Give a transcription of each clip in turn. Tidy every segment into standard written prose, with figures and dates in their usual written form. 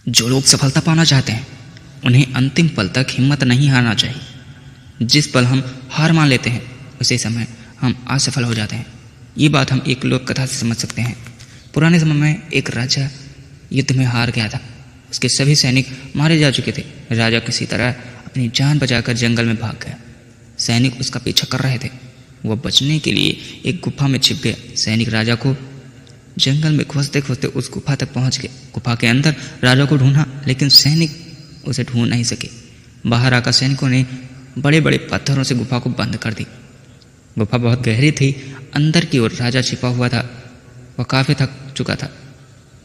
जो लोग सफलता पाना चाहते हैं उन्हें अंतिम पल तक हिम्मत नहीं हारना चाहिए। जिस पल हम हार मान लेते हैं उसी समय हम असफल हो जाते हैं। ये बात हम एक लोक कथा से समझ सकते हैं। पुराने समय में एक राजा युद्ध में हार गया था। उसके सभी सैनिक मारे जा चुके थे। राजा किसी तरह अपनी जान बचाकर जंगल में भाग गया। सैनिक उसका पीछा कर रहे थे। वह बचने के लिए एक गुफा में छिप गया। सैनिक राजा को जंगल में खोजते खोजते उस गुफा तक पहुंच गए। गुफा के अंदर राजा को ढूंढा, लेकिन सैनिक उसे ढूंढ नहीं सके। बाहर आकर सैनिकों ने बड़े बड़े पत्थरों से गुफा को बंद कर दी। गुफा बहुत गहरी थी। अंदर की ओर राजा छिपा हुआ था। वह काफी थक चुका था।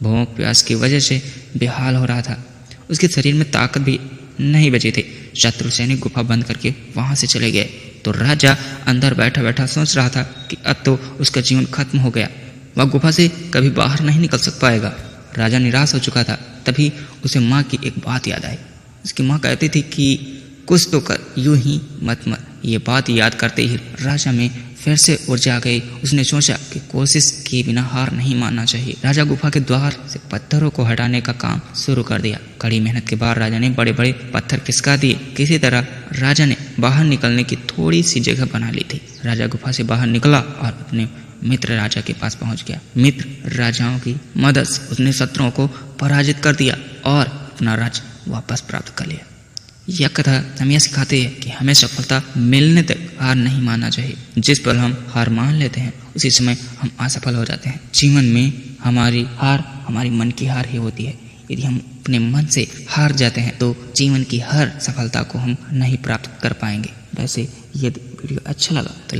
भूख प्यास की वजह से बेहाल हो रहा था। उसके शरीर में ताकत भी नहीं बची थी। शत्रु सैनिक गुफा बंद करके वहां से चले गए तो राजा अंदर बैठा बैठा सोच रहा था कि अब तो उसका जीवन खत्म हो गया। वह गुफा से कभी बाहर नहीं निकल पाएगा। राजा निराश हो चुका था। तभी उसे माँ की एक बात याद आई। उसकी माँ कहती थी कि कुछ तो कर, यूं ही मत मर। ये बात याद करते ही राजा में फिर से ऊर्जा आ गई। उसने सोचा कि कोशिश के बिना हार नहीं मानना चाहिए। राजा गुफा के द्वार से पत्थरों को हटाने का काम शुरू कर दिया। कड़ी मेहनत के बाद राजा ने बड़े बड़े पत्थर खिसका दिए। किसी तरह राजा ने बाहर निकलने की थोड़ी सी जगह बना ली थी। राजा गुफा से बाहर निकला और अपने मित्र राजा के पास पहुंच गया। मित्र राजाओं की मदद से उसने शत्रुओं को पराजित कर दिया और अपना राज्य वापस प्राप्त कर लिया। यह कथा हमें सिखाती है कि हमें सफलता मिलने तक हार नहीं मानना चाहिए। जिस पल हम हार मान लेते हैं उसी समय हम असफल हो जाते हैं। जीवन में हमारी हार हमारी मन की हार ही होती है। यदि हम अपने मन से हार जाते हैं तो जीवन की हर सफलता को हम नहीं प्राप्त कर पाएंगे। वैसे यदि वीडियो अच्छा लगा तो